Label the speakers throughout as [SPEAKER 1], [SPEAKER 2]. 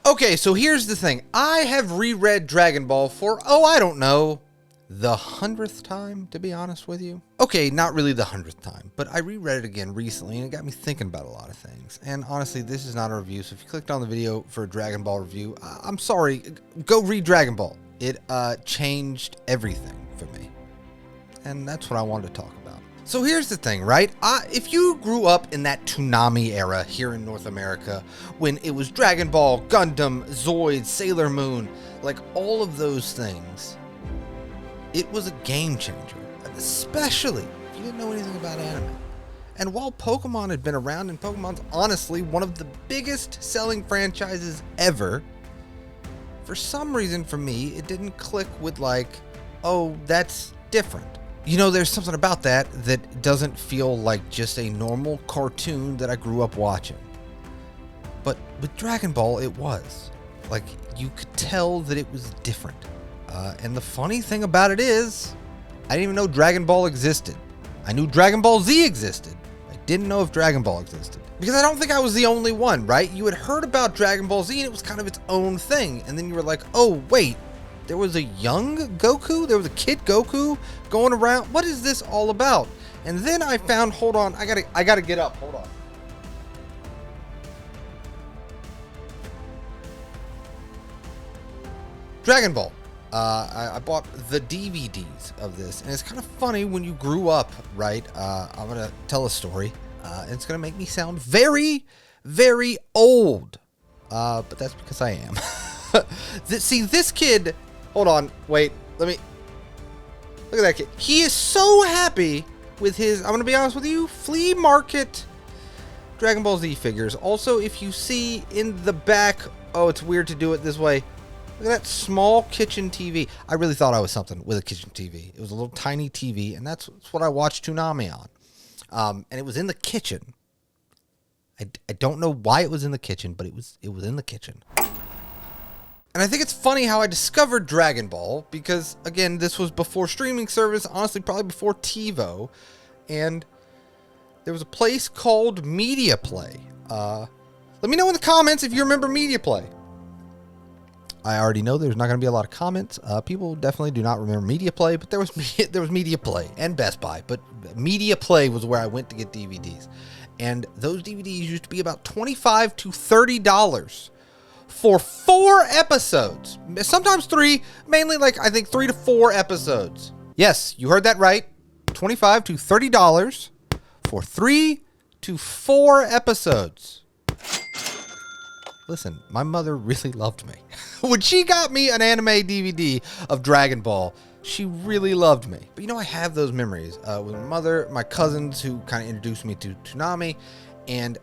[SPEAKER 1] Okay, so here's the thing. I have reread Dragon Ball for, I don't know, the 100th time, to be honest with you. Okay, not really the 100th time, but I reread it again recently, and it got me thinking about a lot of things. And honestly, this is not a review, so if you clicked on the video for a Dragon Ball review, I'm sorry, go read Dragon Ball. It changed everything for me, and that's what I wanted to talk about. So here's the thing, right? If you grew up in that Toonami era here in North America, when it was Dragon Ball, Gundam, Zoid, Sailor Moon, like all of those things, it was a game changer, especially if you didn't know anything about anime. And while Pokemon had been around, and Pokemon's honestly one of the biggest selling franchises ever, for some reason for me, it didn't click with like, oh, that's different. You know, there's something about that doesn't feel like just a normal cartoon that I grew up watching. But with Dragon Ball, it was. Like, you could tell that it was different. And the funny thing about it is, I didn't even know Dragon Ball existed. I knew Dragon Ball Z existed. I didn't know if Dragon Ball existed. Because I don't think I was the only one, right? You had heard about Dragon Ball Z and it was kind of its own thing. And then you were like, oh, wait, there was a young Goku? There was a kid Goku going around? What is this all about? And then I found, hold on, I gotta get up, hold on. Dragon Ball. I bought the DVDs of this, and it's kind of funny when you grew up, right? I'm gonna tell a story. It's gonna make me sound very, very old, but that's because I am. See, this kid, hold on, wait, look at that kid. He is so happy with his, I'm gonna be honest with you, flea market Dragon Ball Z figures. Also, if you see in the back, oh, it's weird to do it this way. Look at that small kitchen TV. I really thought I was something with a kitchen TV. It was a little tiny TV, and that's what I watched Toonami on. And it was in the kitchen. I don't know why it was in the kitchen, but it was in the kitchen. And I think it's funny how I discovered Dragon Ball, because, again, this was before streaming service, honestly, probably before TiVo, and there was a place called Media Play. Let me know in the comments if you remember Media Play. I already know there's not going to be a lot of comments. People definitely do not remember Media Play, but there was Media Play and Best Buy. But Media Play was where I went to get DVDs. And those DVDs used to be about $25 to $30 for 4 episodes. Sometimes 3, mainly like I think 3 to 4 episodes. Yes, you heard that right. $25 to $30 for 3 to 4 episodes. Listen, my mother really loved me. When she got me an anime DVD of Dragon Ball, she really loved me. But you know, I have those memories with my mother, my cousins who kind of introduced me to Toonami, and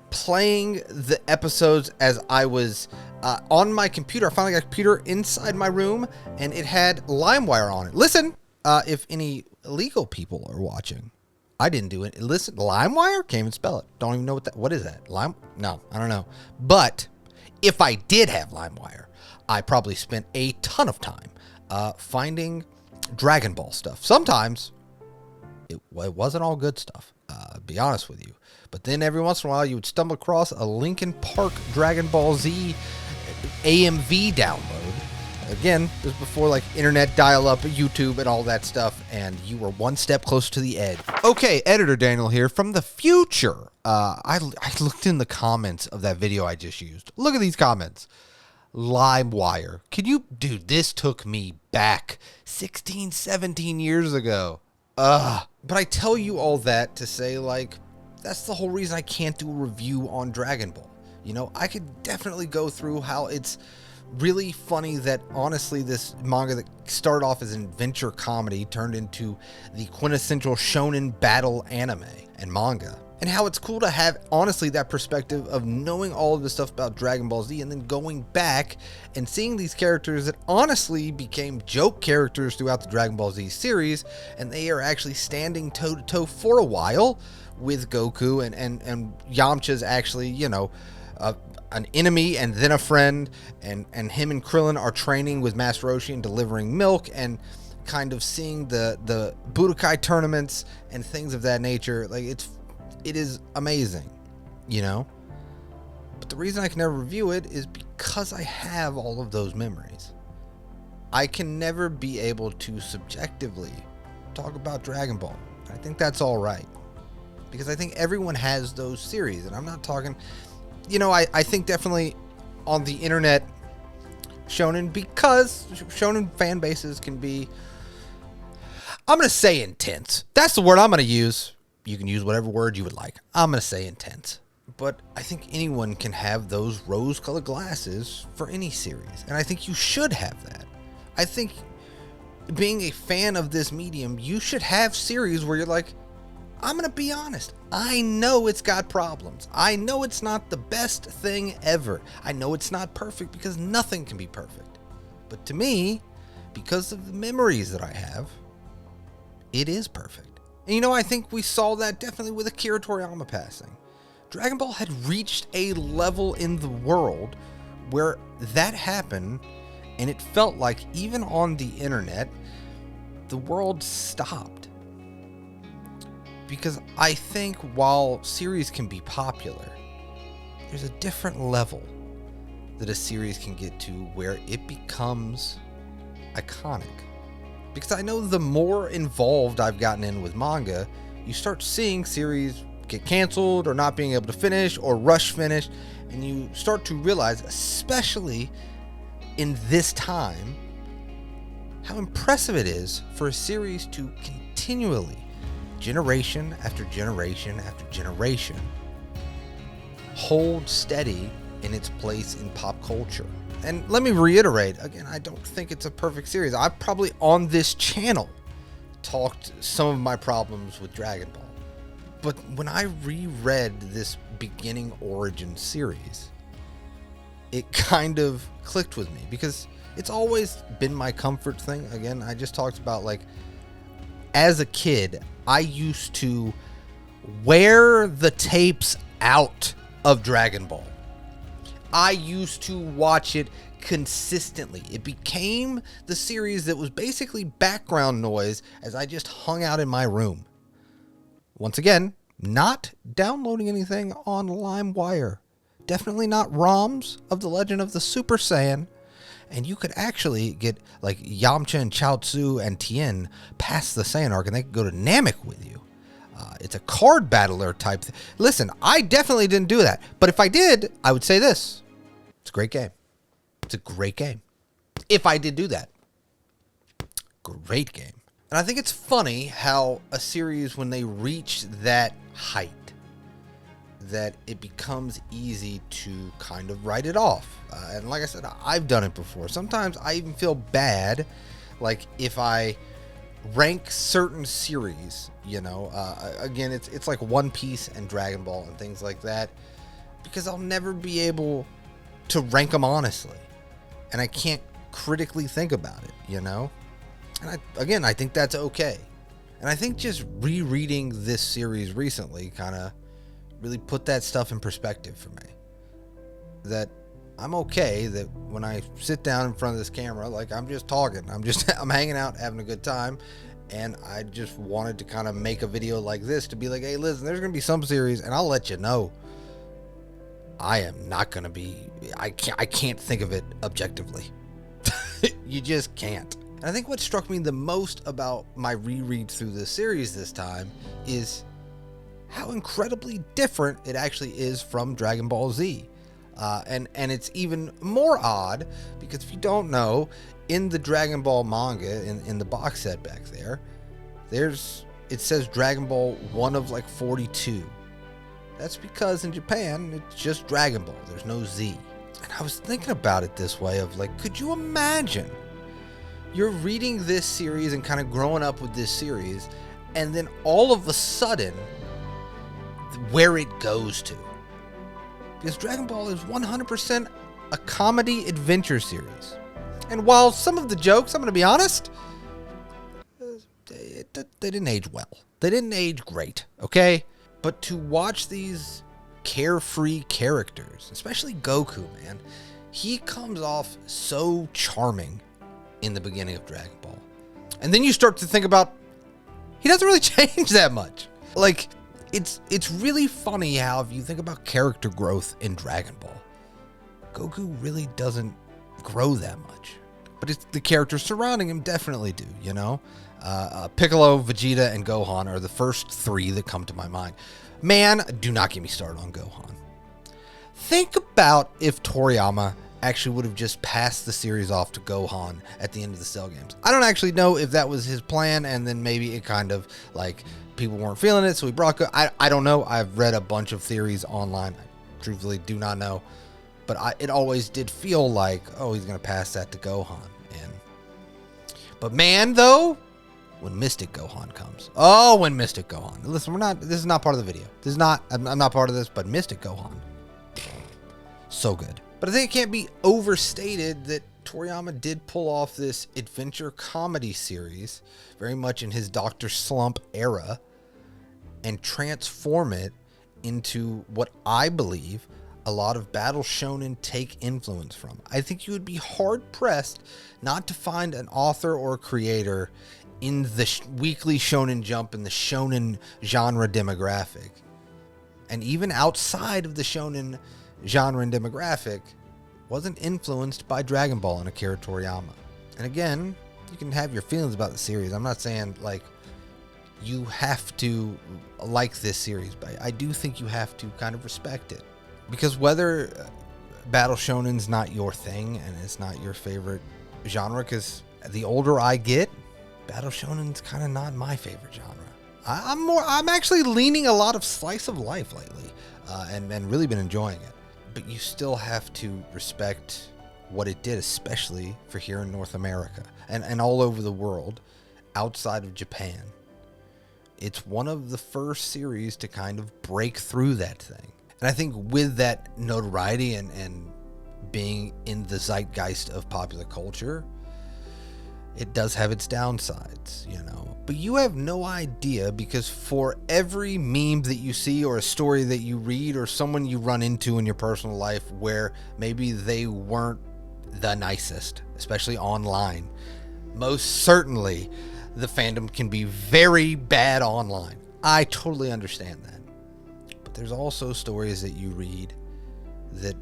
[SPEAKER 1] playing the episodes as I was on my computer. I finally got a computer inside my room, and it had LimeWire on it. Listen, if any illegal people are watching, I didn't do it. Listen, LimeWire? Can't even spell it. Don't even know what is that? No, I don't know. But if I did have LimeWire, I probably spent a ton of time finding Dragon Ball stuff. Sometimes it wasn't all good stuff, to be honest with you. But then every once in a while, you would stumble across a Linkin Park Dragon Ball Z AMV download. Again, this was before like internet dial-up, YouTube, and all that stuff, and you were one step closer to the edge. Okay, Editor Daniel here from the future. I looked in the comments of that video I just used. Look at these comments. LimeWire. Dude, this took me back 16, 17 years ago. But I tell you all that to say, like, that's the whole reason I can't do a review on Dragon Ball. You know, I could definitely go through how it's really funny that honestly this manga that started off as an adventure comedy turned into the quintessential shonen battle anime and manga, and how it's cool to have honestly that perspective of knowing all of the stuff about Dragon Ball Z and then going back and seeing these characters that honestly became joke characters throughout the Dragon Ball Z series, and they are actually standing toe to toe for a while with Goku, and Yamcha's actually, you know, an enemy and then a friend, and him and Krillin are training with Master Roshi and delivering milk, and kind of seeing the Budokai tournaments and things of that nature. Like, it is amazing, you know. But the reason I can never review it is because I have all of those memories, I can never be able to subjectively talk about Dragon Ball. I think that's all right, because I think everyone has those series, and I'm not talking, I think definitely on the internet, shonen, because shonen fan bases can be, I'm going to say intense. That's the word I'm going to use. You can use whatever word you would like. I'm going to say intense. But I think anyone can have those rose-colored glasses for any series. And I think you should have that. I think being a fan of this medium, you should have series where you're like, I'm going to be honest. I know it's got problems. I know it's not the best thing ever. I know it's not perfect, because nothing can be perfect. But to me, because of the memories that I have, it is perfect. And I think we saw that definitely with Akira Toriyama passing. Dragon Ball had reached a level in the world where that happened, and it felt like even on the internet, the world stopped. Because I think while series can be popular, there's a different level that a series can get to where it becomes iconic. Because I know the more involved I've gotten in with manga, you start seeing series get canceled or not being able to finish or rush finish, and you start to realize, especially in this time, how impressive it is for a series to continually, generation after generation after generation, hold steady in its place in pop culture. And let me reiterate, again, I don't think it's a perfect series. I've probably on this channel talked some of my problems with Dragon Ball. But when I reread this beginning origin series, it kind of clicked with me, because it's always been my comfort thing. Again, I just talked about, like, as a kid, I used to wear the tapes out of Dragon Ball. I used to watch it consistently. It became the series that was basically background noise as I just hung out in my room. Once again, not downloading anything on LimeWire. Definitely not ROMs of The Legend of the Super Saiyan. And you could actually get, like, Yamcha and Chaozu and Tien past the Saiyan arc, and they could go to Namek with you. It's a card battler type thing. Listen, I definitely didn't do that. But if I did, I would say this. It's a great game. It's a great game. If I did do that. Great game. And I think it's funny how a series, when they reach that height, that it becomes easy to kind of write it off. And like I said, I've done it before. Sometimes I even feel bad, like, if I rank certain series, again, it's like One Piece and Dragon Ball and things like that, because I'll never be able to rank them honestly, and I can't critically think about it, and I think that's okay. And I think just rereading this series recently kind of really put that stuff in perspective for me, that I'm okay that when I sit down in front of this camera, like, I'm just talking, I'm hanging out, having a good time, and I just wanted to kind of make a video like this to be like, hey, listen, there's going to be some series, and I'll let you know, I am not going to be, I can't think of it objectively. You just can't. And I think what struck me the most about my reread through this series this time is how incredibly different it actually is from Dragon Ball Z. And it's even more odd because, if you don't know, in the Dragon Ball manga, in the box set back there, it says Dragon Ball 1 of like 42. That's because in Japan, it's just Dragon Ball. There's no Z. And I was thinking about it this way of, like, could you imagine you're reading this series and kind of growing up with this series, and then all of a sudden, where it goes to? Because Dragon Ball is 100% a comedy adventure series. And while some of the jokes, I'm going to be honest, they didn't age well. They didn't age great, okay? But to watch these carefree characters, especially Goku, man, he comes off so charming in the beginning of Dragon Ball. And then you start to think about, he doesn't really change that much. Like, it's really funny how, if you think about character growth in Dragon Ball, Goku really doesn't grow that much. But it's the characters surrounding him definitely do, you know? Piccolo, Vegeta, and Gohan are the first three that come to my mind. Man, do not get me started on Gohan. Think about if Toriyama actually would have just passed the series off to Gohan at the end of the Cell games. I don't actually know if that was his plan, and then maybe it kind of, like, people weren't feeling it, so he brought I don't know. I've read a bunch of theories online. I truthfully do not know. But it always did feel like, oh, he's going to pass that to Gohan. But man, though, when Mystic Gohan comes. Oh, when Mystic Gohan. Listen, this is not part of the video. I'm not part of this, but Mystic Gohan. So good. But I think it can't be overstated that Toriyama did pull off this adventure comedy series, very much in his Dr. Slump era, and transform it into what I believe a lot of Battle Shonen take influence from. I think you would be hard-pressed not to find an author or creator in the weekly Shonen Jump and the Shonen genre demographic, and even outside of the Shonen genre and demographic, wasn't influenced by Dragon Ball and Akira Toriyama. And again, you can have your feelings about the series. I'm not saying, like, you have to like this series, but I do think you have to kind of respect it. Because whether Battle Shonen's not your thing and it's not your favorite genre, because the older I get, Battle Shonen's kind of not my favorite genre. I'm actually leaning a lot of slice of life lately, and really been enjoying it. But you still have to respect what it did, especially for here in North America and all over the world outside of Japan. It's one of the first series to kind of break through that thing. And I think with that notoriety and being in the zeitgeist of popular culture, it does have its downsides, you know. But you have no idea, because for every meme that you see or a story that you read or someone you run into in your personal life where maybe they weren't the nicest, especially online, most certainly the fandom can be very bad online. I totally understand that. There's also stories that you read that,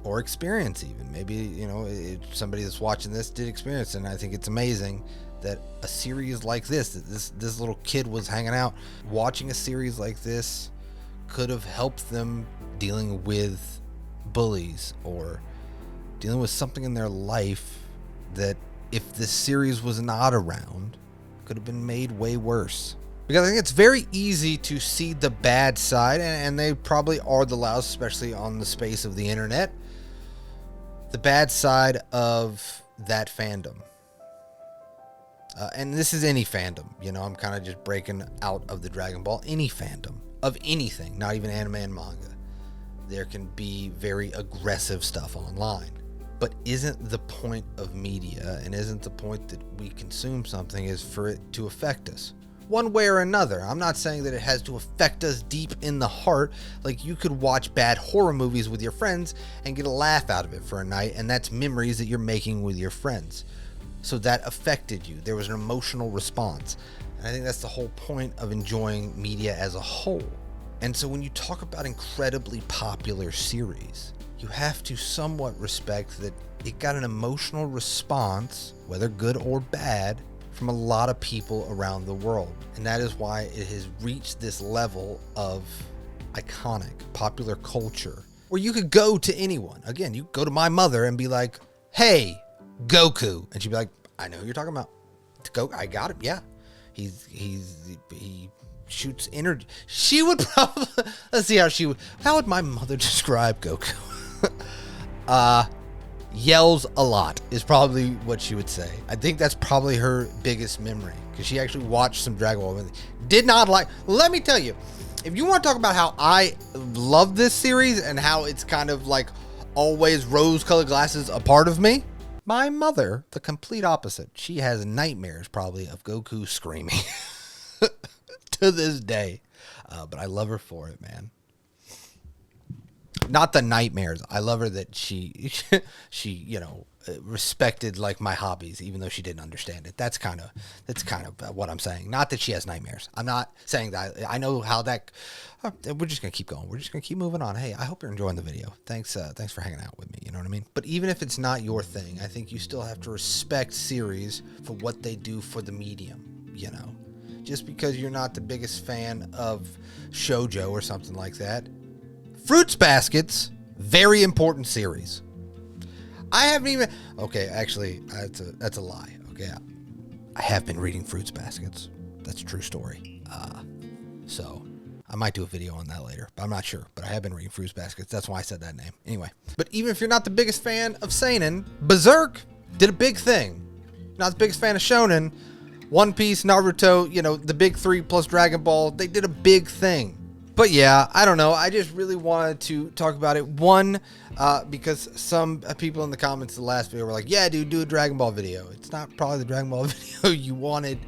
[SPEAKER 1] or experience even. Maybe, you know, somebody that's watching this did experience, and I think it's amazing that a series like this, that this little kid was hanging out, watching a series like this could have helped them dealing with bullies or dealing with something in their life that, if this series was not around, could have been made way worse. Because I think it's very easy to see the bad side, and they probably are the loudest, especially on the space of the internet, the bad side of that fandom. And this is any fandom, you know, I'm kind of just breaking out of the Dragon Ball, any fandom of anything, not even anime and manga. There can be very aggressive stuff online. But isn't the point of media, and isn't the point that we consume something, is for it to affect us? One way or another. I'm not saying that it has to affect us deep in the heart. Like, you could watch bad horror movies with your friends and get a laugh out of it for a night, and that's memories that you're making with your friends. So that affected you. There was an emotional response. And I think that's the whole point of enjoying media as a whole. And so when you talk about incredibly popular series, you have to somewhat respect that it got an emotional response, whether good or bad, from a lot of people around the world. And that is why it has reached this level of iconic popular culture, where you could go to anyone. Again, you go to my mother and be like, hey, Goku. And she'd be like, I know who you're talking about. I got him. Yeah. He shoots energy. She would probably, let's see how would my mother describe Goku? Yells a lot is probably what she would say. I think that's probably her biggest memory, because she actually watched some Dragon Ball. Did not like. Let me tell you, if you want to talk about how I love this series and how it's kind of like always rose-colored glasses a part of me, my mother, the complete opposite. She has nightmares probably of Goku screaming to this day, but I love her for it, man. Not the nightmares. I love her that she you know, respected like my hobbies, even though she didn't understand it. That's kind of what I'm saying. Not that she has nightmares. I'm not saying that. I know how that. We're just gonna keep going. We're just gonna keep moving on. Hey, I hope you're enjoying the video. Thanks for hanging out with me. You know what I mean? But even if it's not your thing, I think you still have to respect series for what they do for the medium. You know, just because you're not the biggest fan of shoujo or something like that. Fruits Baskets, very important series. I haven't even... Okay, actually, that's a lie. Okay, I have been reading Fruits Baskets. That's a true story. So I might do a video on that later, but I'm not sure. But I have been reading Fruits Baskets. That's why I said that name. Anyway, but even if you're not the biggest fan of seinen, Berserk did a big thing. Not the biggest fan of shonen, One Piece, Naruto, you know, the big three plus Dragon Ball, they did a big thing. But yeah, I don't know. I just really wanted to talk about it. One, because some people in the comments of the last video were like, yeah, dude, do a Dragon Ball video. It's not probably the Dragon Ball video you wanted,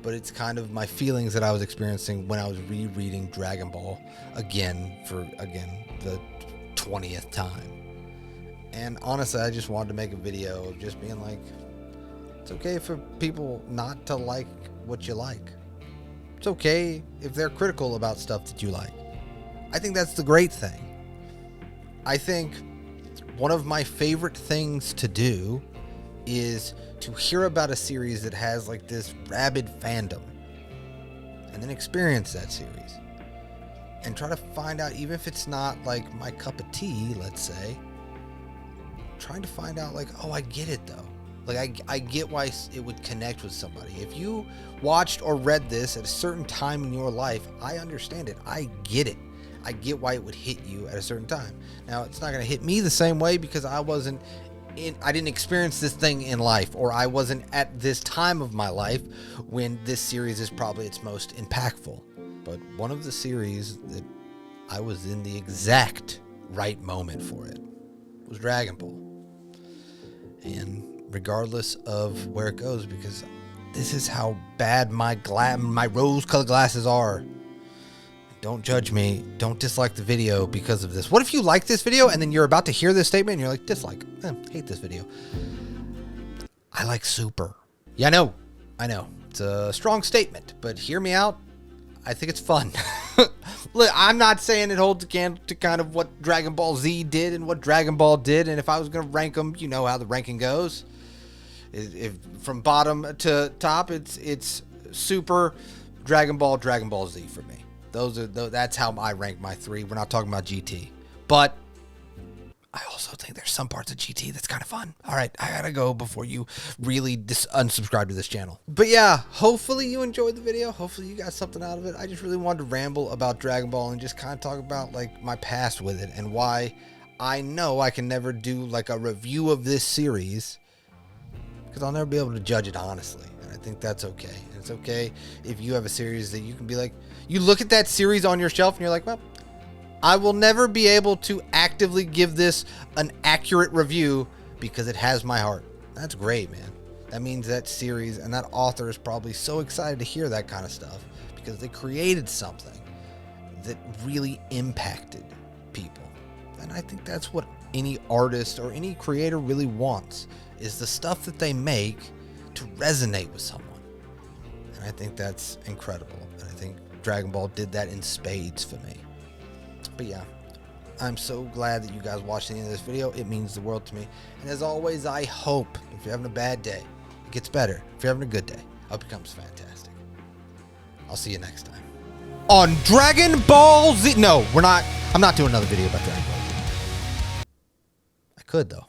[SPEAKER 1] but it's kind of my feelings that I was experiencing when I was rereading Dragon Ball again for, the 20th time. And honestly, I just wanted to make a video of just being like, it's okay for people not to like what you like. It's okay if they're critical about stuff that you like. I think that's the great thing. I think one of my favorite things to do is to hear about a series that has like this rabid fandom and then experience that series and try to find out, even if it's not like my cup of tea, let's say, trying to find out like, oh, I get it though. Like, I get why it would connect with somebody. If you watched or read this at a certain time in your life, I understand it. I get it. I get why it would hit you at a certain time. Now, it's not going to hit me the same way because I didn't experience this thing in life, or I wasn't at this time of my life when this series is probably its most impactful. But one of the series that I was in the exact right moment for it was Dragon Ball. And regardless of where it goes, because this is how bad my rose-colored glasses are. Don't judge me. Don't dislike the video because of this. What if you like this video and then you're about to hear this statement and you're like, dislike, hate this video. I like Super. Yeah, I know. It's a strong statement, but hear me out. I think it's fun. Look, I'm not saying it holds a candle to kind of what Dragon Ball Z did and what Dragon Ball did, and if I was going to rank them, you know how the ranking goes. If from bottom to top, it's Super, Dragon Ball Z for me. That's how I rank my three. We're not talking about GT, but I also think there's some parts of GT that's kind of fun. All right, I gotta go before you really unsubscribe to this channel. But yeah, hopefully you enjoyed the video. Hopefully you got something out of it. I just really wanted to ramble about Dragon Ball and just kind of talk about like my past with it and why I know I can never do like a review of this series, because I'll never be able to judge it honestly. And I think that's okay. And it's okay if you have a series that you can be like, you look at that series on your shelf and you're like, well, I will never be able to actively give this an accurate review because it has my heart. That's great, man. That means that series and that author is probably so excited to hear that kind of stuff because they created something that really impacted people. And I think that's what any artist or any creator really wants, is the stuff that they make to resonate with someone. And I think that's incredible. And I think Dragon Ball did that in spades for me. But yeah, I'm so glad that you guys watched the end of this video. It means the world to me. And as always, I hope if you're having a bad day, it gets better. If you're having a good day, it becomes fantastic. I'll see you next time on Dragon Ball Z. No, I'm not doing another video about Dragon Ball Z. I could though.